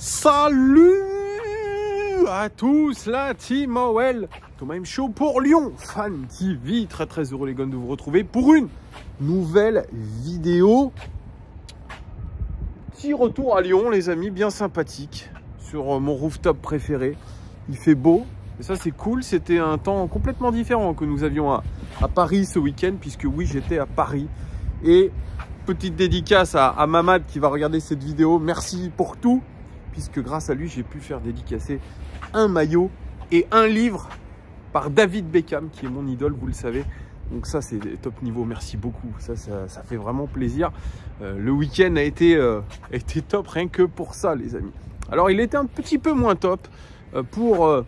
Salut à tous, la team OL, Thomas M Show pour Lyon Fan TV. Très heureux les gars de vous retrouver pour une nouvelle vidéo. Petit retour à Lyon les amis, bien sympathique, sur mon rooftop préféré. Il fait beau et ça c'est cool. C'était un temps complètement différent que nous avions à Paris ce week-end, puisque oui, j'étais à Paris. Et petite dédicace à Mamad qui va regarder cette vidéo. Merci pour tout, puisque grâce à lui, j'ai pu faire dédicacer un maillot et un livre par David Beckham, qui est mon idole, vous le savez. Donc ça, c'est top niveau. Merci beaucoup. Ça fait vraiment plaisir. Le week-end a été top rien que pour ça, les amis. Alors, il était un petit peu moins top pour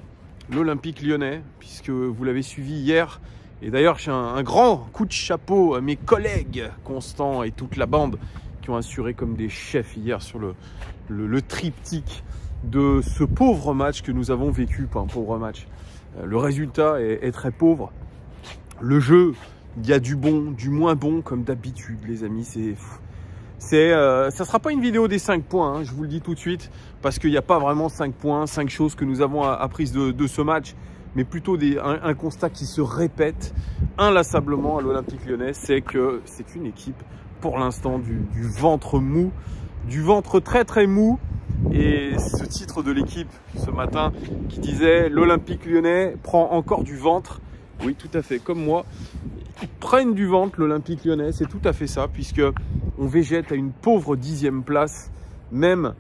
l'Olympique Lyonnais, puisque vous l'avez suivi hier. Et d'ailleurs, j'ai un grand coup de chapeau à mes collègues, Constant et toute la bande, qui ont assuré comme des chefs hier sur le triptyque de ce pauvre match que nous avons vécu. Pas un pauvre match. Le résultat est très pauvre. Le jeu, il y a du bon, du moins bon, comme d'habitude, les amis. Ça ne sera pas une vidéo des 5 points, hein, je vous le dis tout de suite, parce qu'il n'y a pas vraiment 5 points, 5 choses que nous avons apprises de ce match, mais plutôt un constat qui se répète inlassablement à l'Olympique Lyonnais, c'est que c'est une équipe, pour l'instant, du ventre mou, du ventre très mou. Et ce titre de l'équipe ce matin qui disait l'Olympique Lyonnais prend encore du ventre. Oui, tout à fait, comme moi. Ils prennent du ventre, l'Olympique Lyonnais, c'est tout à fait ça, puisque on végète à une pauvre 10e place. Même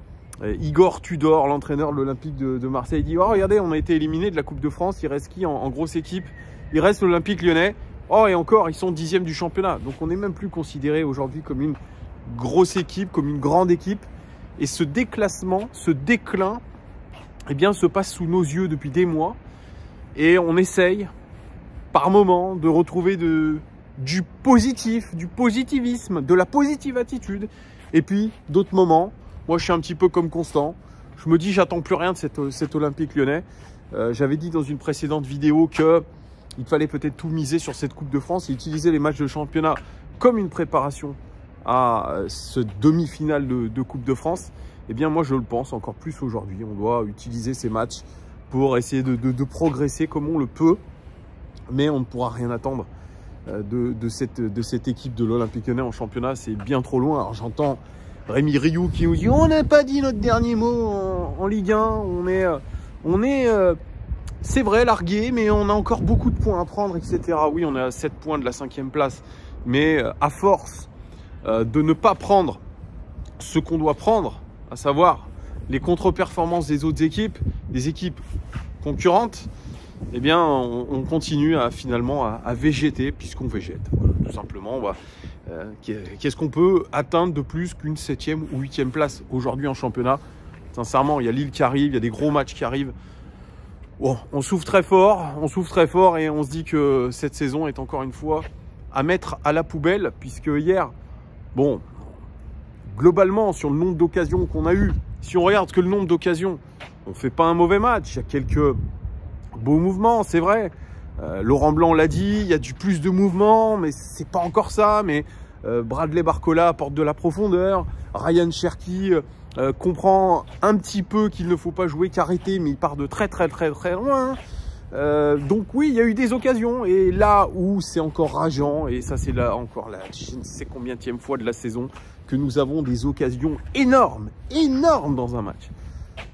Igor Tudor, l'entraîneur de l'Olympique de Marseille, dit « Oh, regardez, on a été éliminé de la Coupe de France, il reste qui en grosse équipe? Il reste l'Olympique Lyonnais. Oh, et encore, ils sont 10e du championnat. » Donc on n'est même plus considéré aujourd'hui comme une grosse équipe, comme une grande équipe. Et ce déclassement, ce déclin, eh bien, se passe sous nos yeux depuis des mois. Et on essaye, par moment, de retrouver du positif, du positivisme, de la positive attitude. Et puis, d'autres moments, moi, je suis un petit peu comme Constant. Je me dis, j'attends plus rien de cet Olympique Lyonnais. J'avais dit dans une précédente vidéo qu'il fallait peut-être tout miser sur cette Coupe de France et utiliser les matchs de championnat comme une préparation à ce demi-finale de Coupe de France. Eh bien, moi, je le pense encore plus aujourd'hui. On doit utiliser ces matchs pour essayer de progresser comme on le peut. Mais on ne pourra rien attendre de cette équipe de l'Olympique Lyonnais en championnat. C'est bien trop loin. Alors, j'entends Rémi Rioux qui nous dit « On n'a pas dit notre dernier mot en Ligue 1. On est c'est vrai, largué, mais on a encore beaucoup de points à prendre, etc. » Oui, on est à 7 points de la 5e place. Mais à force de ne pas prendre ce qu'on doit prendre, à savoir les contre-performances des autres équipes, des équipes concurrentes, eh bien, on continue finalement à végéter, puisqu'on végète. Voilà, tout simplement, qu'est-ce qu'on peut atteindre de plus qu'une 7e ou 8e place aujourd'hui en championnat? Sincèrement, il y a Lille qui arrive, il y a des gros matchs qui arrivent. Oh, on souffre très fort et on se dit que cette saison est encore une fois à mettre à la poubelle, puisque hier, bon, globalement, sur le nombre d'occasions qu'on a eues, si on regarde que le nombre d'occasions, on ne fait pas un mauvais match. Il y a quelques beaux mouvements, c'est vrai. Laurent Blanc l'a dit, il y a du plus de mouvements, mais c'est pas encore ça. Mais Bradley Barcola apporte de la profondeur. Ryan Cherki comprend un petit peu qu'il ne faut pas jouer qu'arrêter, mais il part de très loin. Donc oui, il y a eu des occasions, et là où c'est encore rageant, et ça c'est là encore la je ne sais combienième fois de la saison que nous avons des occasions énormes dans un match.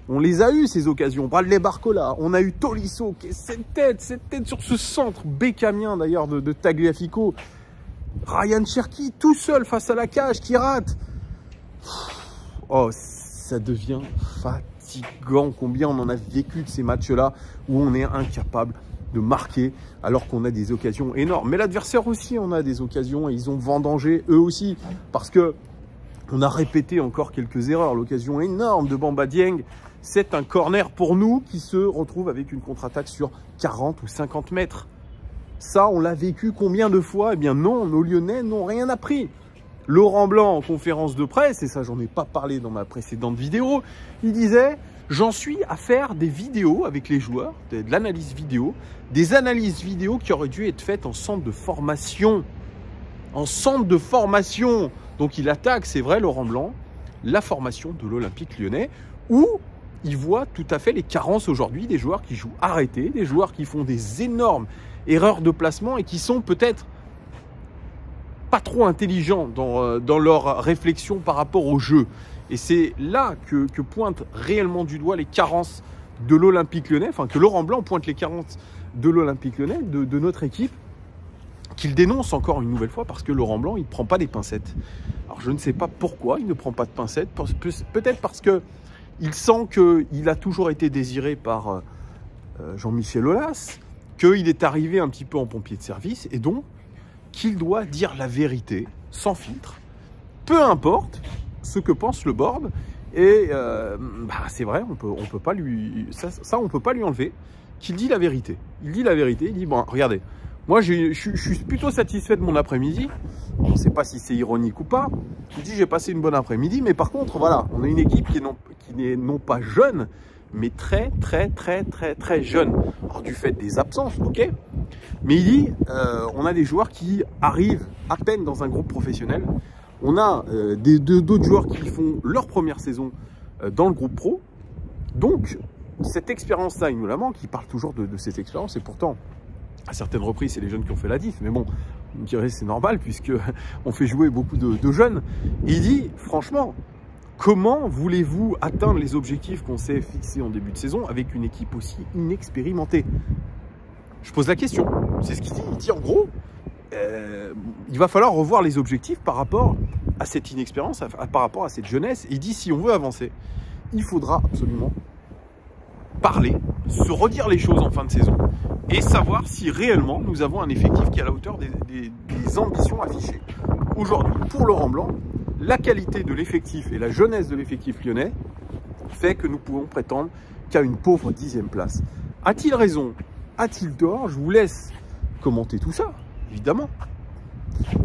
On les a eu ces occasions. Bradley Barcola, on a eu Tolisso, cette tête sur ce centre bécamien d'ailleurs de Tagliafico. Ryan Cherki tout seul face à la cage qui rate. Oh, ça devient fatigant. Combien on en a vécu de ces matchs-là où on est incapable de marquer alors qu'on a des occasions énormes. Mais l'adversaire aussi on a des occasions et ils ont vendangé eux aussi, parce que on a répété encore quelques erreurs. L'occasion énorme de Bamba Dieng, c'est un corner pour nous qui se retrouve avec une contre-attaque sur 40 ou 50 mètres. Ça, on l'a vécu combien de fois? Eh bien non, nos Lyonnais n'ont rien appris. Laurent Blanc en conférence de presse, et ça j'en ai pas parlé dans ma précédente vidéo, il disait « J'en suis à faire des vidéos avec les joueurs, de l'analyse vidéo, des analyses vidéo qui auraient dû être faites en centre de formation. » En centre de formation. Donc il attaque, c'est vrai, Laurent Blanc, la formation de l'Olympique Lyonnais, où il voit tout à fait les carences aujourd'hui des joueurs qui jouent arrêtés, des joueurs qui font des énormes erreurs de placement et qui sont peut-être pas trop intelligents dans leur réflexion par rapport au jeu. Et c'est là que pointe réellement du doigt les carences de l'Olympique Lyonnais, enfin que Laurent Blanc pointe les carences de l'Olympique Lyonnais, de notre équipe, qu'il dénonce encore une nouvelle fois parce que Laurent Blanc, il ne prend pas des pincettes. Alors je ne sais pas pourquoi il ne prend pas de pincettes, peut-être parce qu'il sent qu'il a toujours été désiré par Jean-Michel Aulas, qu'il est arrivé un petit peu en pompier de service et donc qu'il doit dire la vérité sans filtre, peu importe ce que pense le board. Et c'est vrai, on peut pas lui, ça on peut pas lui enlever qu'il dit la vérité. Il dit la vérité, il dit bon, regardez, moi je suis plutôt satisfait de mon après-midi. On ne sait pas si c'est ironique ou pas. Il dit j'ai passé une bonne après-midi, mais par contre voilà, on a une équipe qui n'est non pas jeune, mais très jeune. Alors du fait des absences, ok. Mais il dit on a des joueurs qui arrivent à peine dans un groupe professionnel. On a d'autres joueurs qui font leur première saison dans le groupe pro. Donc, cette expérience-là, il nous la manque. Il parle toujours de cette expérience. Et pourtant, à certaines reprises, c'est les jeunes qui ont fait la diff. Mais bon, vous me direz, c'est normal puisqu'on fait jouer beaucoup de jeunes. Et il dit, franchement, comment voulez-vous atteindre les objectifs qu'on s'est fixés en début de saison avec une équipe aussi inexpérimentée? Je pose la question. C'est ce qu'il dit. Il dit en gros, il va falloir revoir les objectifs par rapport à cette inexpérience, par rapport à cette jeunesse. Et il dit, si on veut avancer, il faudra absolument parler, se redire les choses en fin de saison et savoir si réellement nous avons un effectif qui est à la hauteur des ambitions affichées. Aujourd'hui, pour Laurent Blanc, la qualité de l'effectif et la jeunesse de l'effectif lyonnais fait que nous pouvons prétendre qu'à une pauvre 10e place. A-t-il raison? A-t-il tort? Je vous laisse commenter tout ça, évidemment.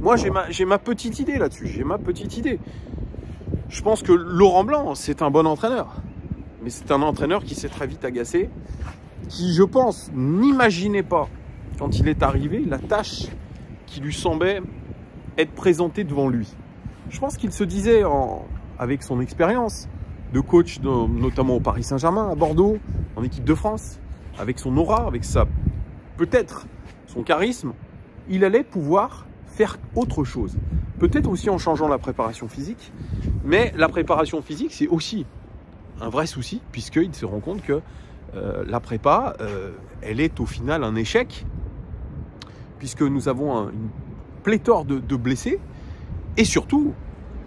Moi, j'ai ma petite idée là-dessus. J'ai ma petite idée. Je pense que Laurent Blanc, c'est un bon entraîneur. Mais c'est un entraîneur qui s'est très vite agacé, qui, je pense, n'imaginait pas, quand il est arrivé, la tâche qui lui semblait être présentée devant lui. Je pense qu'il se disait, avec son expérience de coach, notamment au Paris Saint-Germain, à Bordeaux, en équipe de France, avec son aura, avec peut-être son charisme, il allait pouvoir faire autre chose. Peut-être aussi en changeant la préparation physique, mais la préparation physique, c'est aussi un vrai souci, puisqu'il se rend compte que la prépa, elle est au final un échec, puisque nous avons une pléthore de blessés, et surtout,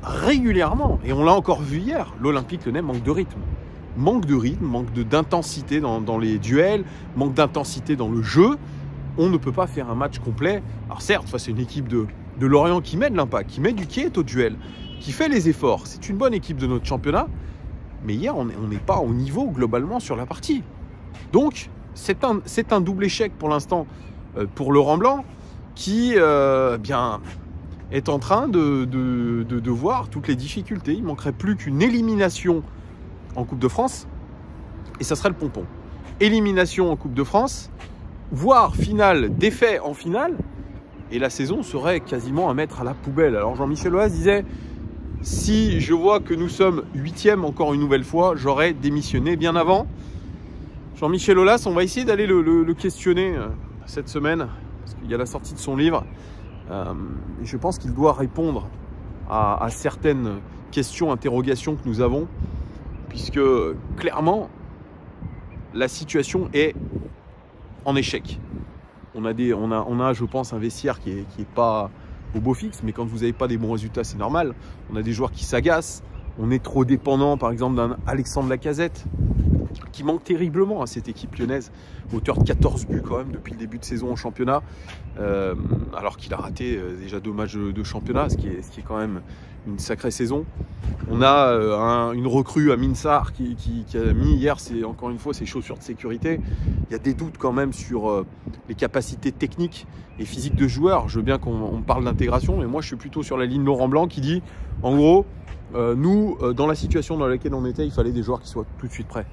régulièrement, et on l'a encore vu hier, l'Olympique Lyonnais manque de rythme. Manque d'intensité dans les duels, manque d'intensité dans le jeu. On ne peut pas faire un match complet. Alors certes, c'est une équipe de Lorient qui met de l'impact, qui met du quiet au duel, qui fait les efforts. C'est une bonne équipe de notre championnat. Mais hier, on n'est pas au niveau globalement sur la partie. Donc, c'est un double échec pour l'instant pour Laurent Blanc qui est en train de voir toutes les difficultés. Il ne manquerait plus qu'une élimination en Coupe de France et ça serait le pompon. Élimination en Coupe de France, voire finale, défait en finale, et la saison serait quasiment à mettre à la poubelle. Alors Jean-Michel Aulas disait, si je vois que nous sommes 8e encore une nouvelle fois, j'aurais démissionné bien avant. Jean-Michel Aulas, on va essayer d'aller le questionner cette semaine, parce qu'il y a la sortie de son livre. Je pense qu'il doit répondre à certaines questions, interrogations que nous avons, puisque clairement, la situation est en échec. On a, je pense, un vestiaire qui est pas au beau fixe, mais quand vous n'avez pas des bons résultats, c'est normal. On a des joueurs qui s'agacent. On est trop dépendant, par exemple, d'un Alexandre Lacazette, qui manque terriblement à cette équipe lyonnaise, auteur de 14 buts quand même depuis le début de saison en championnat, alors qu'il a raté déjà 2 matchs de championnat, ce qui est quand même une sacrée saison. On a une recrue à Minsar qui a mis hier, encore une fois, ses chaussures de sécurité. Il y a des doutes quand même sur les capacités techniques et physiques de joueurs. Je veux bien qu'on parle d'intégration, mais moi je suis plutôt sur la ligne Laurent Blanc qui dit, en gros, nous, dans la situation dans laquelle on était, il fallait des joueurs qui soient tout de suite prêts.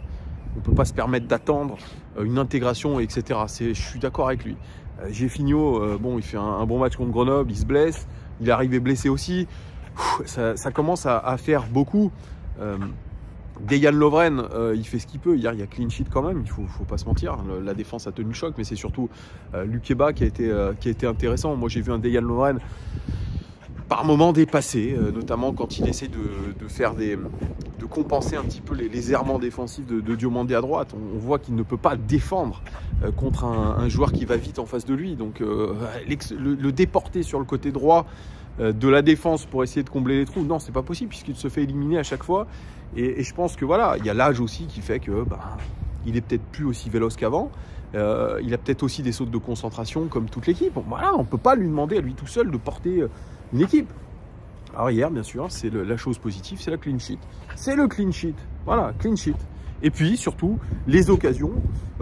On ne peut pas se permettre d'attendre une intégration, etc. Je suis d'accord avec lui. Géfinho, bon, il fait un bon match contre Grenoble, il se blesse. Il est arrivé blessé aussi. Ça commence à faire beaucoup. Dejan Lovren, il fait ce qu'il peut. Hier, il y a clean sheet quand même, il faut pas se mentir. La défense a tenu le choc, mais c'est surtout Lukeba qui a été intéressant. Moi, j'ai vu un Dejan Lovren par moments dépassé, notamment quand il essaie de compenser un petit peu les errements défensifs de Diomandé à droite. On voit qu'il ne peut pas défendre contre un joueur qui va vite en face de lui. Donc, le déporter sur le côté droit de la défense pour essayer de combler les trous, non, c'est pas possible puisqu'il se fait éliminer à chaque fois. Et je pense que voilà, il y a l'âge aussi qui fait que il est peut-être plus aussi véloce qu'avant. Il a peut-être aussi des sautes de concentration comme toute l'équipe. Bon, voilà, on peut pas lui demander à lui tout seul de porter une équipe. Alors hier, bien sûr, c'est la chose positive, c'est la clean sheet. C'est le clean sheet. Voilà, clean sheet. Et puis surtout les occasions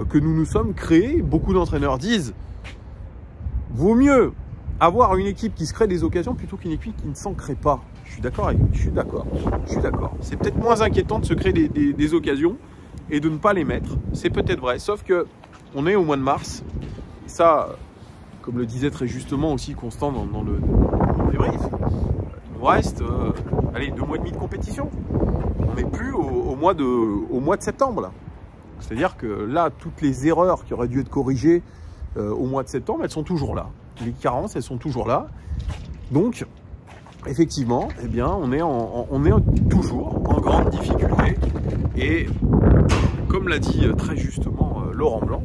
que nous nous sommes créées. Beaucoup d'entraîneurs disent vaut mieux avoir une équipe qui se crée des occasions plutôt qu'une équipe qui ne s'en crée pas. Je suis d'accord avec lui, je suis d'accord. C'est peut-être moins inquiétant de se créer des occasions et de ne pas les mettre. C'est peut-être vrai, sauf que on est au mois de mars. Ça, comme le disait très justement aussi Constant dans le débrief, il nous reste allez, 2 mois et demi de compétition. On n'est plus au mois de septembre là. C'est-à-dire que là, toutes les erreurs qui auraient dû être corrigées au mois de septembre, elles sont toujours là. Les carences, elles sont toujours là. Donc, effectivement, eh bien, on est toujours en grande difficulté. Et comme l'a dit très justement Laurent Blanc,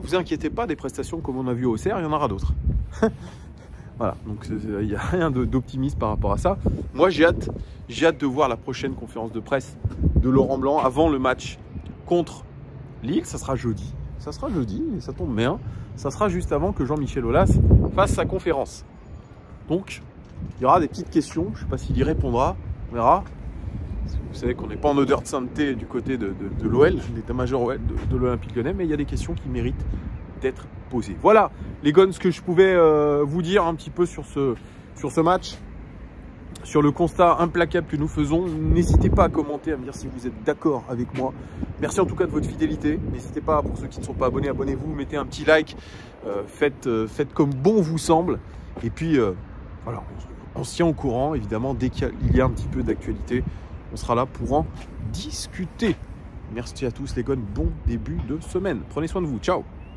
vous inquiétez pas, des prestations comme on a vu au CR, il y en aura d'autres. Voilà, donc il n'y a rien d'optimiste par rapport à ça. Moi, j'ai hâte de voir la prochaine conférence de presse de Laurent Blanc avant le match contre Lille. Ça sera jeudi. Ça sera jeudi, et ça tombe bien. Ça sera juste avant que Jean-Michel Aulas fasse sa conférence. Donc, il y aura des petites questions. Je ne sais pas s'il y répondra. On verra. Vous savez qu'on n'est pas en odeur de sainteté du côté de l'OL, l'état-major OL de l'Olympique Lyonnais, mais il y a des questions qui méritent d'être posées. Voilà, les gars, ce que je pouvais vous dire un petit peu sur ce match, sur le constat implacable que nous faisons. N'hésitez pas à commenter, à me dire si vous êtes d'accord avec moi. Merci en tout cas de votre fidélité. N'hésitez pas, pour ceux qui ne sont pas abonnés, abonnez-vous, mettez un petit like, faites comme bon vous semble. Et puis, voilà, on se tient au courant, évidemment, dès qu'il y a un petit peu d'actualité. On sera là pour en discuter. Merci à tous les gars, bon début de semaine. Prenez soin de vous, ciao.